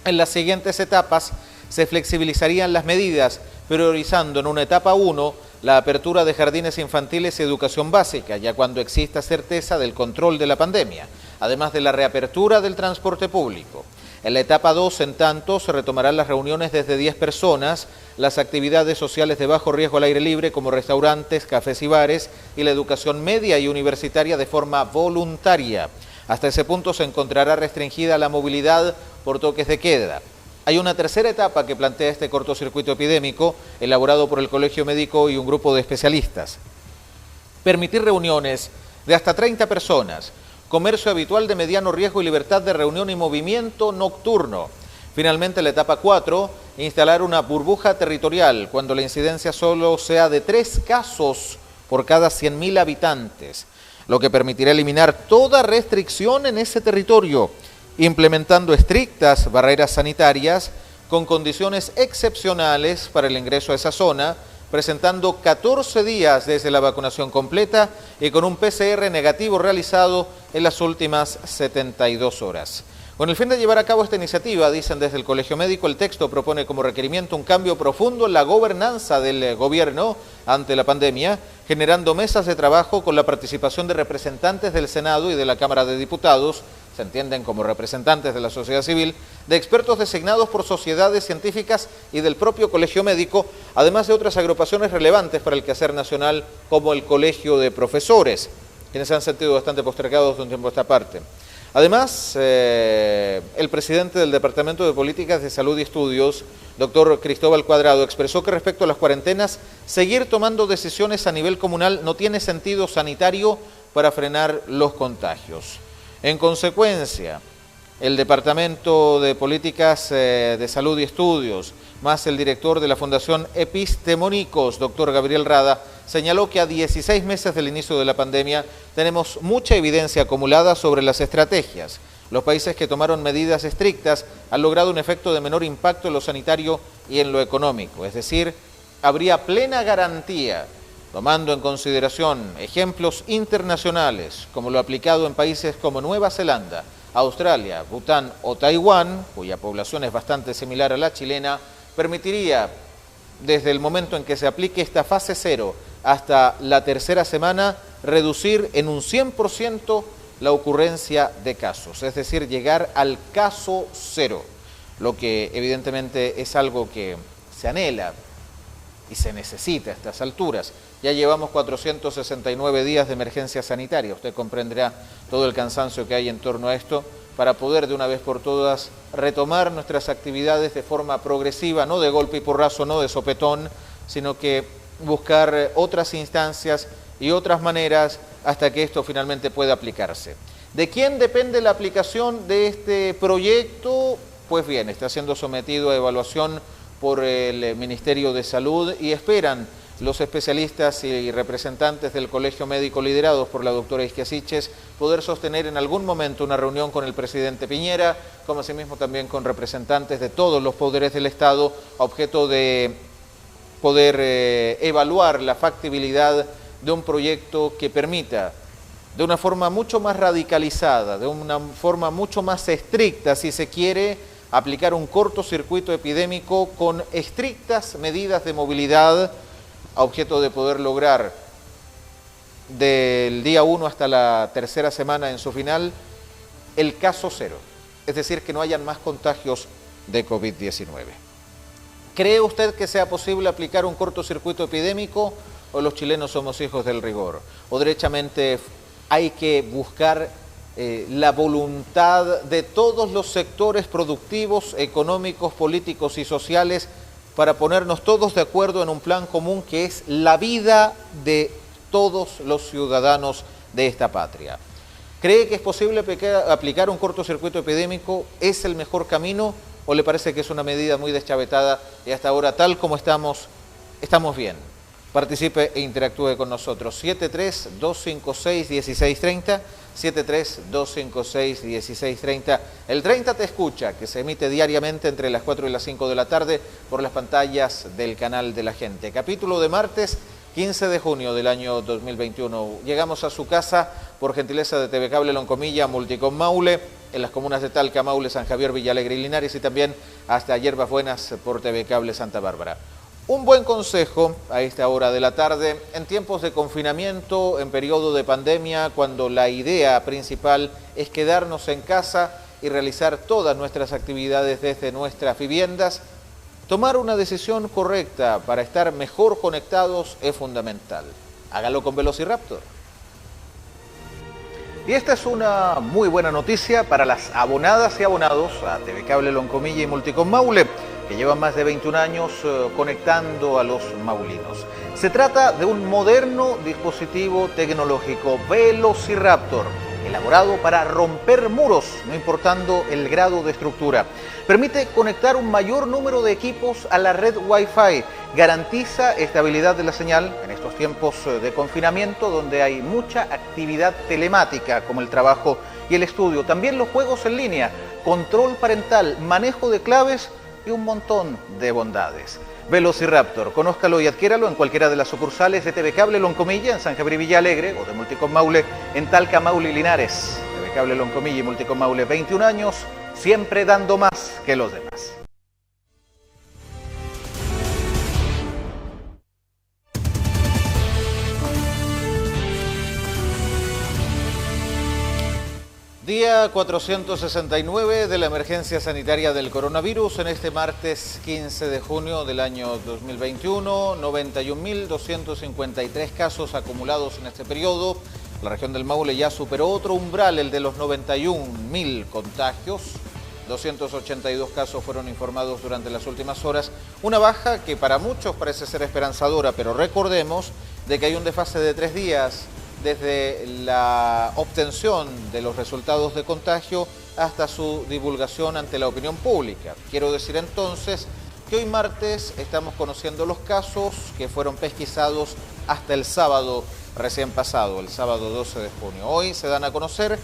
En las siguientes etapas se flexibilizarían las medidas, priorizando en una etapa 1 la apertura de jardines infantiles y educación básica, ya cuando exista certeza del control de la pandemia, además de la reapertura del transporte público. En la etapa 2, en tanto, se retomarán las reuniones desde 10 personas, las actividades sociales de bajo riesgo al aire libre como restaurantes, cafés y bares, y la educación media y universitaria de forma voluntaria. Hasta ese punto se encontrará restringida la movilidad por toques de queda. Hay una tercera etapa que plantea este cortocircuito epidémico, elaborado por el Colegio Médico y un grupo de especialistas. Permitir reuniones de hasta 30 personas, comercio habitual de mediano riesgo y libertad de reunión y movimiento nocturno. Finalmente, la etapa 4, instalar una burbuja territorial cuando la incidencia solo sea de 3 casos por cada 100.000 habitantes, lo que permitirá eliminar toda restricción en ese territorio, implementando estrictas barreras sanitarias con condiciones excepcionales para el ingreso a esa zona, presentando 14 días desde la vacunación completa y con un PCR negativo realizado en las últimas 72 horas. Con el fin de llevar a cabo esta iniciativa, dicen desde el Colegio Médico, el texto propone como requerimiento un cambio profundo en la gobernanza del gobierno ante la pandemia, generando mesas de trabajo con la participación de representantes del Senado y de la Cámara de Diputados, se entienden como representantes de la sociedad civil, de expertos designados por sociedades científicas y del propio Colegio Médico, además de otras agrupaciones relevantes para el quehacer nacional, como el Colegio de Profesores, quienes se han sentido bastante postergados de un tiempo a esta parte. Además, el presidente del Departamento de Políticas de Salud y Estudios, doctor Cristóbal Cuadrado, expresó que respecto a las cuarentenas, seguir tomando decisiones a nivel comunal no tiene sentido sanitario para frenar los contagios. En consecuencia, el Departamento de Políticas de Salud y Estudios, más el director de la Fundación Epistemónicos, doctor Gabriel Rada, señaló que a 16 meses del inicio de la pandemia tenemos mucha evidencia acumulada sobre las estrategias, Los países que tomaron medidas estrictas han logrado un efecto de menor impacto en lo sanitario y en lo económico. Es decir, habría plena garantía, tomando en consideración ejemplos internacionales, como lo aplicado en países como Nueva Zelanda, Australia, Bután o Taiwán, cuya población es bastante similar a la chilena, permitiría, desde el momento en que se aplique esta fase 0 hasta la tercera semana, reducir en un 100% la ocurrencia de casos, es decir, llegar al caso 0, lo que evidentemente es algo que se anhela y se necesita a estas alturas. Ya llevamos 469 días de emergencia sanitaria, usted comprenderá todo el cansancio que hay en torno a esto, para poder de una vez por todas retomar nuestras actividades de forma progresiva, no de golpe y porrazo, no de sopetón, sino que buscar otras instancias y otras maneras hasta que esto finalmente pueda aplicarse. ¿De quién depende la aplicación de este proyecto? Pues bien, está siendo sometido a evaluación por el Ministerio de Salud y esperan los especialistas y representantes del Colegio Médico liderados por la doctora Isquiasiches poder sostener en algún momento una reunión con el presidente Piñera, como asimismo también con representantes de todos los poderes del Estado, a objeto de poder evaluar la factibilidad de un proyecto que permita, de una forma mucho más radicalizada, de una forma mucho más estricta, si se quiere, aplicar un cortocircuito epidémico con estrictas medidas de movilidad, a objeto de poder lograr del día 1 hasta la tercera semana en su final el caso 0, es decir, que no hayan más contagios de COVID-19. ¿Cree usted que sea posible aplicar un cortocircuito epidémico o los chilenos somos hijos del rigor? ¿O derechamente hay que buscar la voluntad de todos los sectores productivos, económicos, políticos y sociales para ponernos todos de acuerdo en un plan común que es la vida de todos los ciudadanos de esta patria? ¿Cree que es posible aplicar un cortocircuito epidémico? ¿Es el mejor camino o le parece que es una medida muy deschavetada y hasta ahora, tal como estamos bien? Participe e interactúe con nosotros. 73-256-1630, 73-256-1630. El 30 te escucha, que se emite diariamente entre las 4 y las 5 de la tarde por las pantallas del canal de la gente. Capítulo de martes 15 de junio del año 2021. Llegamos a su casa por gentileza de TV Cable Loncomilla, Multicom Maule, en las comunas de Talca, Maule, San Javier, Villalegre y Linares, y también hasta Hierbas Buenas por TV Cable Santa Bárbara. Un buen consejo a esta hora de la tarde, en tiempos de confinamiento, en periodo de pandemia, cuando la idea principal es quedarnos en casa y realizar todas nuestras actividades desde nuestras viviendas, tomar una decisión correcta para estar mejor conectados es fundamental. Hágalo con Velociraptor. Y esta es una muy buena noticia para las abonadas y abonados a TV Cable Loncomilla y Multicom Maule, que llevan más de 21 años conectando a los maulinos. Se trata de un moderno dispositivo tecnológico, Velociraptor, elaborado para romper muros, no importando el grado de estructura. Permite conectar un mayor número de equipos a la red Wi-Fi, garantiza estabilidad de la señal en estos tiempos de confinamiento, donde hay mucha actividad telemática, como el trabajo y el estudio. También los juegos en línea, control parental, manejo de claves y un montón de bondades. Velociraptor, conózcalo y adquiéralo en cualquiera de las sucursales de TV Cable Loncomilla en San Javier y Villalegre o de Multicom Maule en Talca, Maule y Linares. TV Cable Loncomilla y Multicom Maule, 21 años, siempre dando más que los demás. Día 469 de la emergencia sanitaria del coronavirus en este martes 15 de junio del año 2021. 91.253 casos acumulados en este periodo. La región del Maule ya superó otro umbral, el de los 91.000 contagios. 282 casos fueron informados durante las últimas horas. Una baja que para muchos parece ser esperanzadora, pero recordemos de que hay un desfase de 3 días desde la obtención de los resultados de contagio hasta su divulgación ante la opinión pública. Quiero decir entonces que hoy martes estamos conociendo los casos que fueron pesquisados hasta el sábado recién pasado, el sábado 12 de junio. Hoy se dan a conocer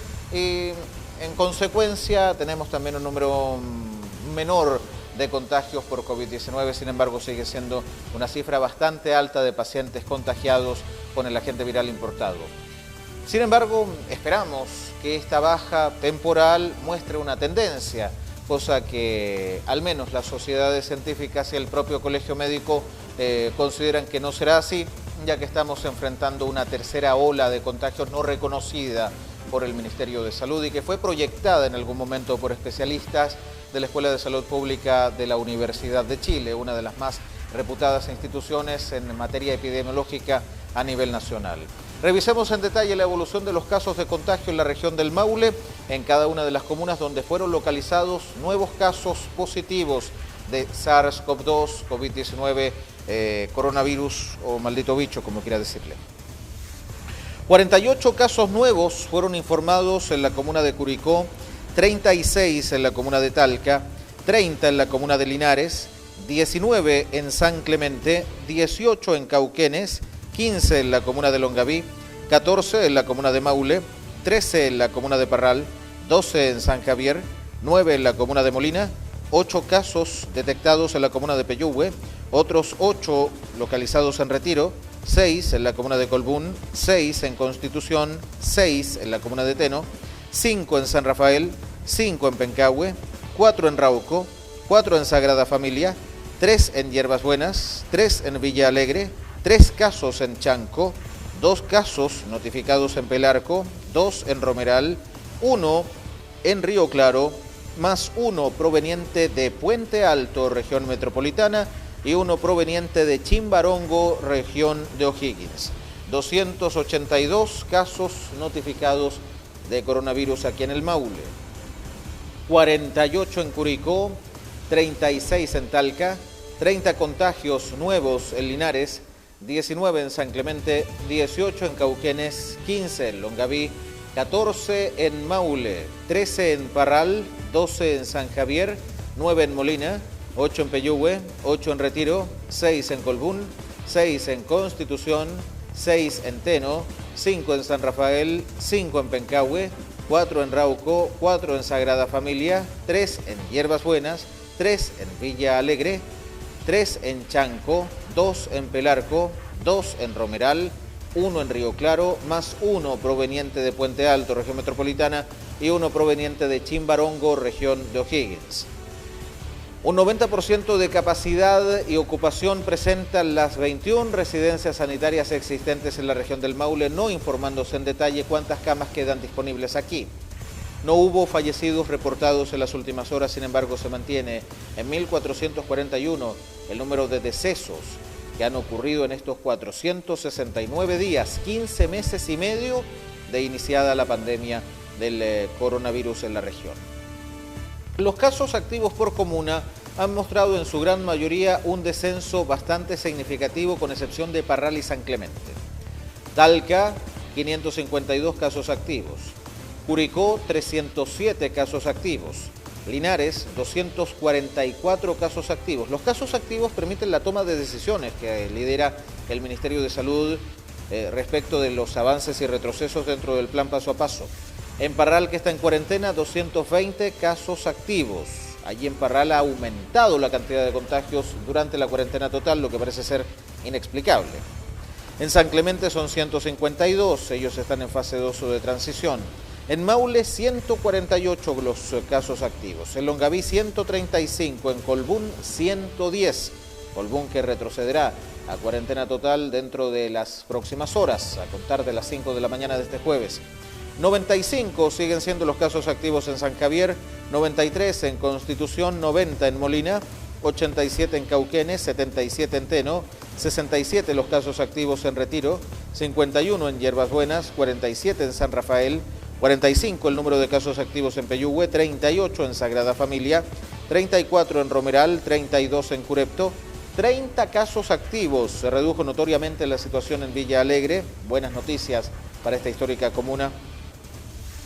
En consecuencia, tenemos también un número menor de contagios por COVID-19, sin embargo sigue siendo una cifra bastante alta de pacientes contagiados con el agente viral importado. Sin embargo, esperamos que esta baja temporal muestre una tendencia, cosa que al menos las sociedades científicas y el propio Colegio Médico consideran que no será así, ya que estamos enfrentando una tercera ola de contagios no reconocida por el Ministerio de Salud y que fue proyectada en algún momento por especialistas de la Escuela de Salud Pública de la Universidad de Chile, una de las más reputadas instituciones en materia epidemiológica a nivel nacional. Revisemos en detalle la evolución de los casos de contagio en la región del Maule, en cada una de las comunas donde fueron localizados nuevos casos positivos de SARS-CoV-2, COVID-19, coronavirus o maldito bicho, como quiera decirle. 48 casos nuevos fueron informados en la comuna de Curicó, 36 en la comuna de Talca, 30 en la comuna de Linares, 19 en San Clemente, 18 en Cauquenes, 15 en la comuna de Longaví, 14 en la comuna de Maule, 13 en la comuna de Parral, 12 en San Javier, 9 en la comuna de Molina, 8 casos detectados en la comuna de Peyúgue, otros 8 localizados en Retiro, 6 en la comuna de Colbún, 6 en Constitución, 6 en la comuna de Teno, 5 en San Rafael, 5 en Pencahue, 4 en Rauco, 4 en Sagrada Familia, 3 en Hierbas Buenas, 3 en Villa Alegre, 3 casos en Chanco, 2 casos notificados en Pelarco, 2 en Romeral, 1 en Río Claro, más 1 proveniente de Puente Alto, región metropolitana, y 1 proveniente de Chimbarongo, región de O'Higgins. 282 casos notificados de coronavirus aquí en el Maule, 48 en Curicó, 36 en Talca, 30 contagios nuevos en Linares, 19 en San Clemente, 18 en Cauquenes, 15 en Longaví, 14 en Maule, 13 en Parral, 12 en San Javier, 9 en Molina, 8 en Peyúgue, 8 en Retiro, 6 en Colbún, 6 en Constitución, 6 en Teno, 5 en San Rafael, 5 en Pencahue, 4 en Rauco, 4 en Sagrada Familia, 3 en Hierbas Buenas, 3 en Villa Alegre, 3 en Chanco, 2 en Pelarco, 2 en Romeral, 1 en Río Claro, más 1 proveniente de Puente Alto, región metropolitana, y 1 proveniente de Chimbarongo, región de O'Higgins. Un 90% de capacidad y ocupación presentan las 21 residencias sanitarias existentes en la región del Maule, no informándose en detalle cuántas camas quedan disponibles aquí. No hubo fallecidos reportados en las últimas horas, sin embargo se mantiene en 1.441 el número de decesos que han ocurrido en estos 469 días, 15 meses y medio de iniciada la pandemia del coronavirus en la región. Los casos activos por comuna han mostrado en su gran mayoría un descenso bastante significativo, con excepción de Parral y San Clemente. Talca, 552 casos activos. Curicó, 307 casos activos. Linares, 244 casos activos. Los casos activos permiten la toma de decisiones que lidera el Ministerio de Salud respecto de los avances y retrocesos dentro del plan paso a paso. En Parral, que está en cuarentena, 220 casos activos. Allí en Parral ha aumentado la cantidad de contagios durante la cuarentena total, lo que parece ser inexplicable. En San Clemente son 152, ellos están en fase 2 o de transición. En Maule, 148 los casos activos. En Longaví, 135. En Colbún, 110. Colbún que retrocederá a cuarentena total dentro de las próximas horas, a contar de las 5 de la mañana de este jueves. 95 siguen siendo los casos activos en San Javier, 93 en Constitución, 90 en Molina, 87 en Cauquenes, 77 en Teno, 67 los casos activos en Retiro, 51 en Hierbas Buenas, 47 en San Rafael, 45 el número de casos activos en Peyúgue, 38 en Sagrada Familia, 34 en Romeral, 32 en Curepto, 30 casos activos. Se redujo notoriamente la situación en Villa Alegre, buenas noticias para esta histórica comuna.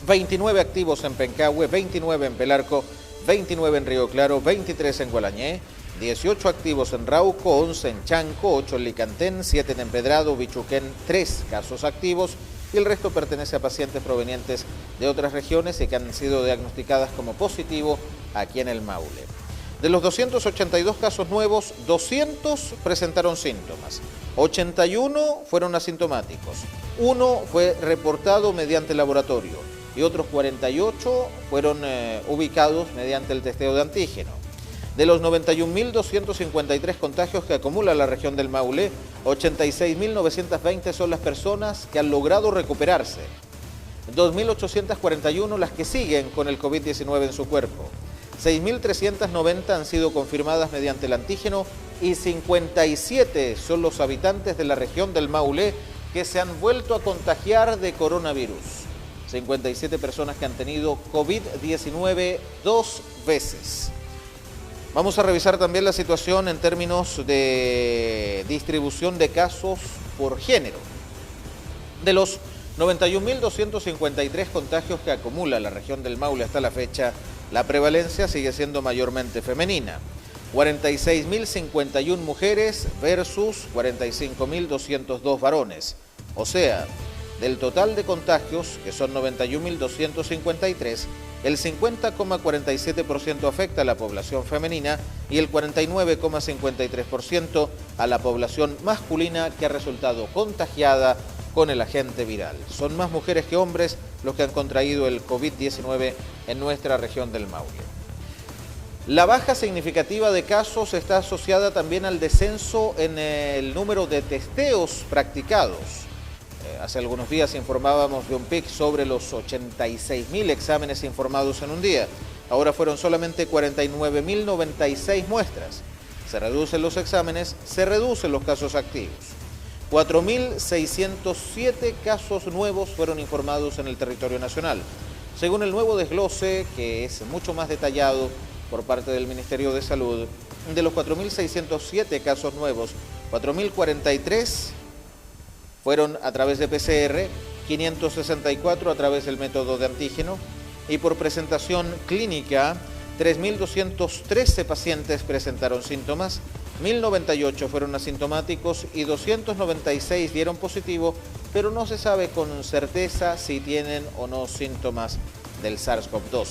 29 activos en Pencahue, 29 en Pelarco, 29 en Río Claro, 23 en Gualañé, 18 activos en Rauco, 11 en Chanco, 8 en Licantén, 7 en Empedrado, Bichuquén, 3 casos activos, y el resto pertenece a pacientes provenientes de otras regiones y que han sido diagnosticadas como positivo aquí en el Maule. De los 282 casos nuevos, 200 presentaron síntomas, 81 fueron asintomáticos, 1 fue reportado mediante laboratorio y otros 48 fueron ubicados mediante el testeo de antígeno. De los 91.253 contagios que acumula la región del Maule, 86.920 son las personas que han logrado recuperarse, 2.841 las que siguen con el COVID-19 en su cuerpo, 6.390 han sido confirmadas mediante el antígeno y 57 son los habitantes de la región del Maule que se han vuelto a contagiar de coronavirus. 57 personas que han tenido COVID-19 2 veces. Vamos a revisar también la situación en términos de distribución de casos por género. De los 91.253 contagios que acumula la región del Maule hasta la fecha, la prevalencia sigue siendo mayormente femenina. 46.051 mujeres versus 45.202 varones. O sea, del total de contagios, que son 91.253, el 50,47% afecta a la población femenina y el 49,53% a la población masculina que ha resultado contagiada con el agente viral. Son más mujeres que hombres los que han contraído el COVID-19 en nuestra región del Maule. La baja significativa de casos está asociada también al descenso en el número de testeos practicados. Hace algunos días informábamos de un pic sobre los 86.000 exámenes informados en un día. Ahora fueron solamente 49.096 muestras. Se reducen los exámenes, se reducen los casos activos. 4.607 casos nuevos fueron informados en el territorio nacional. Según el nuevo desglose, que es mucho más detallado por parte del Ministerio de Salud, de los 4.607 casos nuevos, 4.043 fueron a través de PCR, 564 a través del método de antígeno y por presentación clínica, 3.213 pacientes presentaron síntomas, 1.098 fueron asintomáticos y 296 dieron positivo, pero no se sabe con certeza si tienen o no síntomas del SARS-CoV-2.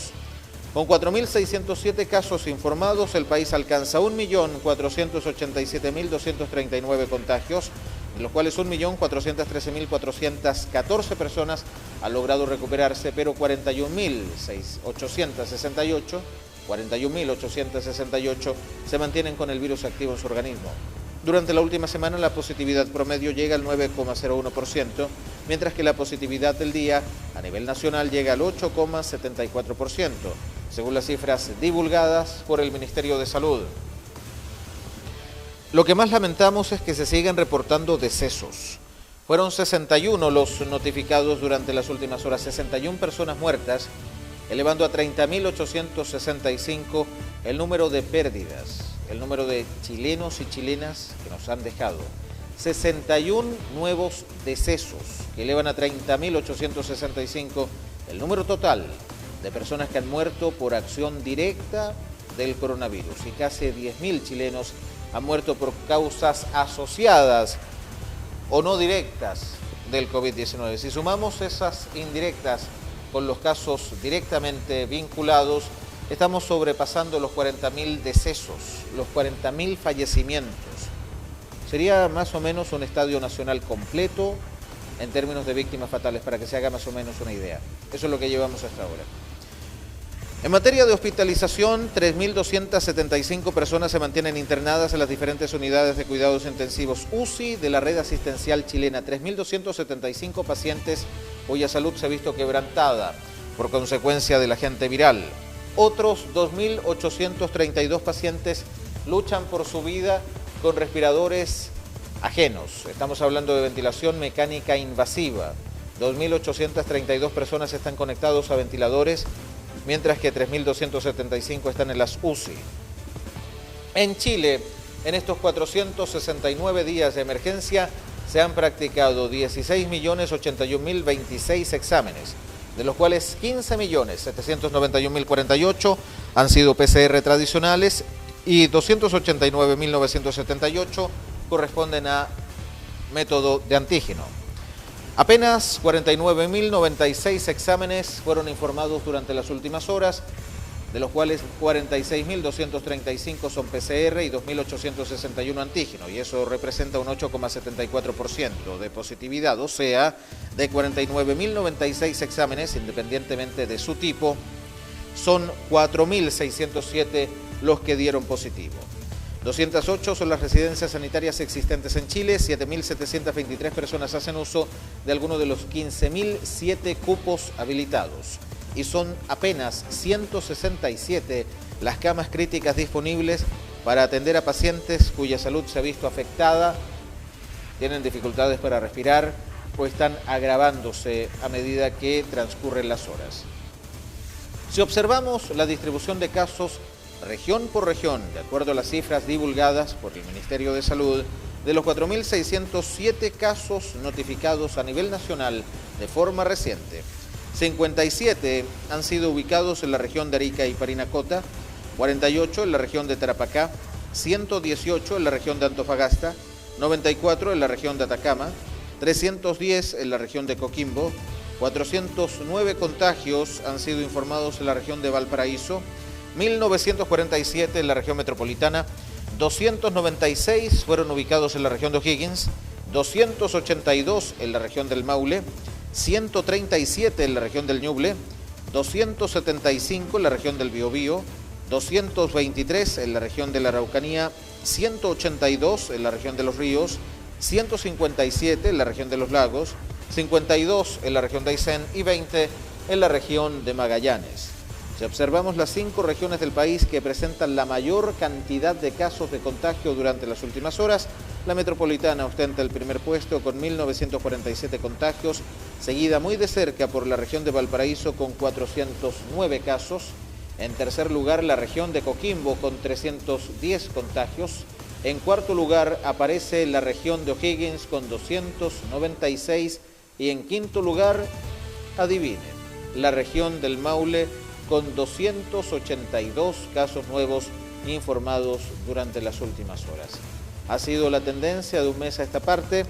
Con 4.607 casos informados, el país alcanza 1.487.239 contagios, de los cuales 1.413.414 personas han logrado recuperarse, pero 41.868 se mantienen con el virus activo en su organismo. Durante la última semana la positividad promedio llega al 9,01%, mientras que la positividad del día a nivel nacional llega al 8,74%, según las cifras divulgadas por el Ministerio de Salud. Lo que más lamentamos es que se sigan reportando decesos. Fueron 61 los notificados durante las últimas horas, 61 personas muertas, elevando a 30.865 el número de pérdidas, el número de chilenos y chilenas que nos han dejado. 61 nuevos decesos, que elevan a 30.865 el número total de personas que han muerto por acción directa del coronavirus. Y casi 10.000 chilenos han muerto por causas asociadas o no directas del COVID-19. Si sumamos esas indirectas con los casos directamente vinculados, estamos sobrepasando los 40.000 decesos, los 40.000 fallecimientos. Sería más o menos un estadio nacional completo en términos de víctimas fatales, para que se haga más o menos una idea. Eso es lo que llevamos hasta ahora. En materia de hospitalización, 3.275 personas se mantienen internadas en las diferentes unidades de cuidados intensivos UCI de la red asistencial chilena. 3.275 pacientes cuya salud se ha visto quebrantada por consecuencia del agente viral. Otros 2.832 pacientes luchan por su vida con respiradores ajenos. Estamos hablando de ventilación mecánica invasiva. 2.832 personas están conectados a ventiladores, mientras que 3.275 están en las UCI. En Chile, en estos 469 días de emergencia, se han practicado 16.081.026 exámenes, de los cuales 15.791.048 han sido PCR tradicionales y 289.978 corresponden a método de antígeno. Apenas 49.096 exámenes fueron informados durante las últimas horas, de los cuales 46.235 son PCR y 2.861 antígenos, y eso representa un 8,74% de positividad, o sea, de 49.096 exámenes, independientemente de su tipo, son 4.607 los que dieron positivo. 208 son las residencias sanitarias existentes en Chile, 7.723 personas hacen uso de alguno de los 15.007 cupos habilitados. Y son apenas 167 las camas críticas disponibles para atender a pacientes cuya salud se ha visto afectada, tienen dificultades para respirar o están agravándose a medida que transcurren las horas. Si observamos la distribución de casos región por región, de acuerdo a las cifras divulgadas por el Ministerio de Salud, de los 4.607 casos notificados a nivel nacional de forma reciente, 57 han sido ubicados en la región de Arica y Parinacota, 48 en la región de Tarapacá, 118 en la región de Antofagasta, 94 en la región de Atacama, 310 en la región de Coquimbo, 409 contagios han sido informados en la región de Valparaíso, 1.947 en la región metropolitana, 296 fueron ubicados en la región de O'Higgins, 282 en la región del Maule, 137 en la región del Ñuble, 275 en la región del Biobío, 223 en la región de la Araucanía, 182 en la región de los Ríos, 157 en la región de los Lagos, 52 en la región de Aysén y 20 en la región de Magallanes. Si observamos las 5 regiones del país que presentan la mayor cantidad de casos de contagio durante las últimas horas, la metropolitana ostenta el primer puesto con 1.947 contagios, seguida muy de cerca por la región de Valparaíso con 409 casos. En tercer lugar, la región de Coquimbo con 310 contagios. En cuarto lugar aparece la región de O'Higgins con 296 y en quinto lugar, adivinen, la región del Maule con 282 casos nuevos informados durante las últimas horas. Ha sido la tendencia de un mes a esta parte,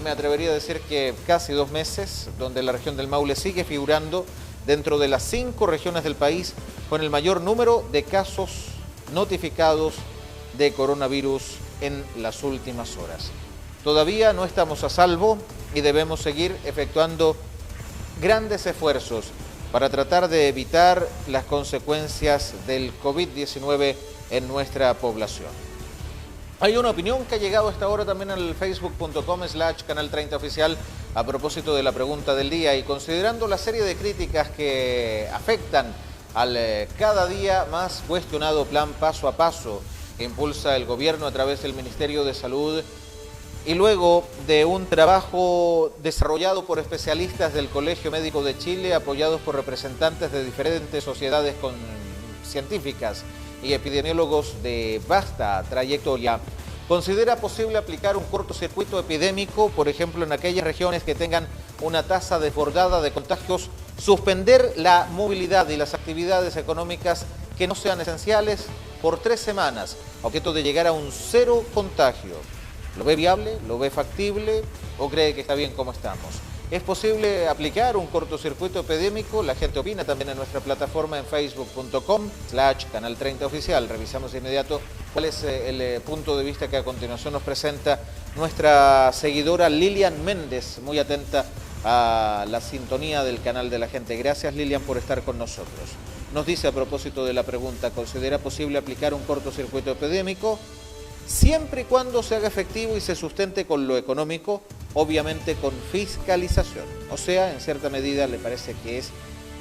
me atrevería a decir que casi 2 meses, donde la región del Maule sigue figurando dentro de las 5 regiones del país con el mayor número de casos notificados de coronavirus en las últimas horas. Todavía no estamos a salvo y debemos seguir efectuando grandes esfuerzos para tratar de evitar las consecuencias del COVID-19 en nuestra población. Hay una opinión que ha llegado hasta ahora también al facebook.com/canal 30 oficial a propósito de la pregunta del día, y considerando la serie de críticas que afectan al cada día más cuestionado plan paso a paso que impulsa el gobierno a través del Ministerio de Salud, y luego de un trabajo desarrollado por especialistas del Colegio Médico de Chile, apoyados por representantes de diferentes sociedades científicas y epidemiólogos de vasta trayectoria, ¿considera posible aplicar un cortocircuito epidémico, por ejemplo, en aquellas regiones que tengan una tasa desbordada de contagios, suspender la movilidad y las actividades económicas que no sean esenciales por 3 semanas, a objeto de llegar a un 0 contagio? ¿Lo ve viable? ¿Lo ve factible? ¿O cree que está bien como estamos? ¿Es posible aplicar un cortocircuito epidémico? La gente opina también en nuestra plataforma en facebook.com/canal 30 oficial. Revisamos de inmediato cuál es el punto de vista que a continuación nos presenta nuestra seguidora Lilian Méndez, muy atenta a la sintonía del canal de la gente. Gracias, Lilian, por estar con nosotros. Nos dice a propósito de la pregunta, ¿considera posible aplicar un cortocircuito epidémico? Siempre y cuando se haga efectivo y se sustente con lo económico, obviamente con fiscalización. O sea, en cierta medida le parece que es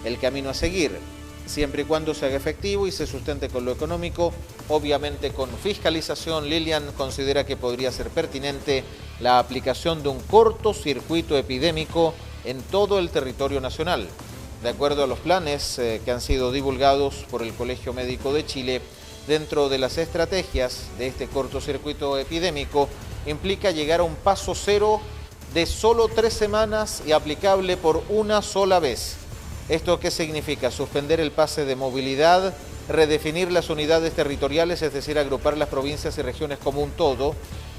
el camino a seguir. Siempre y cuando se haga efectivo y se sustente con lo económico, obviamente con fiscalización. Lilian considera que podría ser pertinente la aplicación de un cortocircuito epidémico en todo el territorio nacional. De acuerdo a los planes que han sido divulgados por el Colegio Médico de Chile, dentro de las estrategias de este cortocircuito epidémico, implica llegar a un paso cero de solo 3 semanas y aplicable por una sola vez. ¿Esto qué significa? Suspender el pase de movilidad, redefinir las unidades territoriales, es decir, agrupar las provincias y regiones como un todo,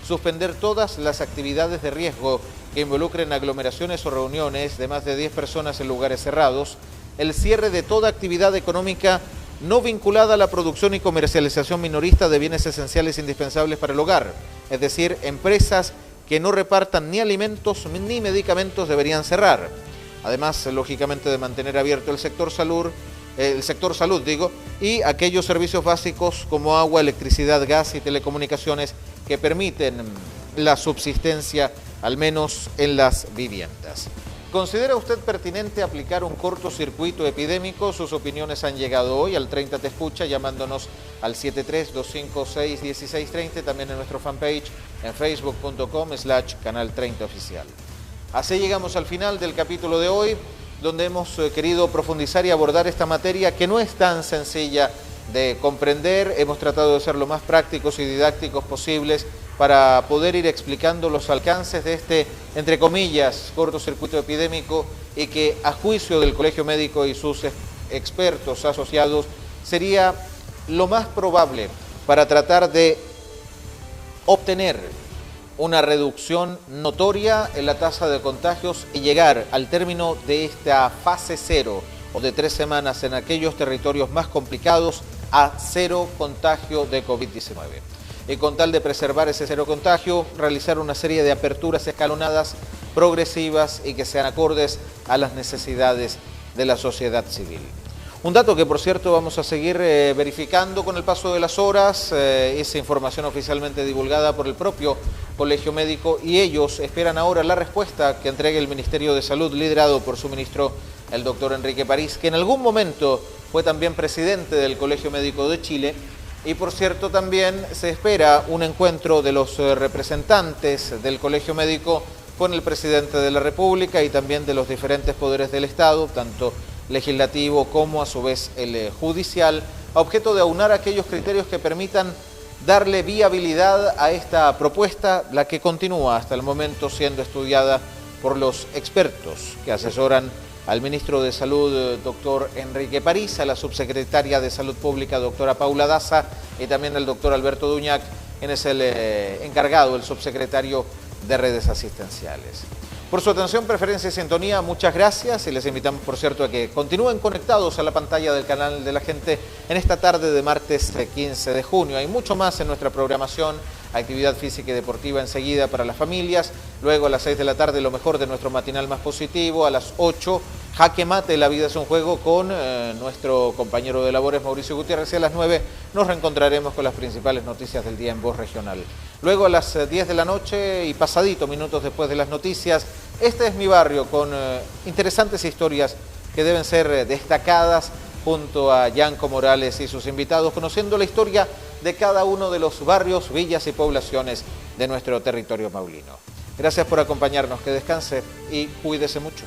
suspender todas las actividades de riesgo que involucren aglomeraciones o reuniones de más de 10 personas en lugares cerrados, el cierre de toda actividad económica no vinculada a la producción y comercialización minorista de bienes esenciales indispensables para el hogar, es decir, empresas que no repartan ni alimentos ni medicamentos deberían cerrar. Además, lógicamente, de mantener abierto el sector salud, y aquellos servicios básicos como agua, electricidad, gas y telecomunicaciones que permiten la subsistencia, al menos en las viviendas. ¿Considera usted pertinente aplicar un cortocircuito epidémico? Sus opiniones han llegado hoy al 30 Te Escucha, llamándonos al 73-256-1630, también en nuestro fanpage en facebook.com/canal 30 oficial. Así llegamos al final del capítulo de hoy, donde hemos querido profundizar y abordar esta materia que no es tan sencilla de comprender. Hemos tratado de ser lo más prácticos y didácticos posibles para poder ir explicando los alcances de este, entre comillas, cortocircuito epidémico, y que a juicio del Colegio Médico y sus expertos asociados sería lo más probable para tratar de obtener una reducción notoria en la tasa de contagios y llegar al término de esta fase 0 o de 3 semanas en aquellos territorios más complicados a 0 contagio de COVID-19. Y con tal de preservar ese 0 contagio, realizar una serie de aperturas escalonadas, progresivas y que sean acordes a las necesidades de la sociedad civil. Un dato que, por cierto, vamos a seguir verificando con el paso de las horas, esa información oficialmente divulgada por el propio Colegio Médico, y ellos esperan ahora la respuesta que entregue el Ministerio de Salud, liderado por su ministro, el doctor Enrique París, que en algún momento fue también presidente del Colegio Médico de Chile. Y por cierto, también se espera un encuentro de los representantes del Colegio Médico con el presidente de la República y también de los diferentes poderes del Estado, tanto legislativo como a su vez el judicial, a objeto de aunar aquellos criterios que permitan darle viabilidad a esta propuesta, la que continúa hasta el momento siendo estudiada por los expertos que asesoran al ministro de Salud, doctor Enrique París, a la subsecretaria de Salud Pública, doctora Paula Daza, y también al doctor Alberto Duñac, quien es el encargado, el subsecretario de redes asistenciales. Por su atención, preferencia y sintonía, muchas gracias, y les invitamos, por cierto, a que continúen conectados a la pantalla del canal de la gente en esta tarde de martes 15 de junio. Hay mucho más en nuestra programación, actividad física y deportiva enseguida para las familias, luego a las 6 de la tarde lo mejor de nuestro matinal más positivo, a las 8, Jaque Mate, la vida es un juego, con nuestro compañero de labores Mauricio Gutiérrez, y a las 9 nos reencontraremos con las principales noticias del día en Voz Regional. Luego a las 10 de la noche y pasadito, minutos después de las noticias, Este es mi barrio, con interesantes historias que deben ser destacadas junto a Yanko Morales y sus invitados, conociendo la historia de cada uno de los barrios, villas y poblaciones de nuestro territorio maulino. Gracias por acompañarnos, que descanse y cuídese mucho.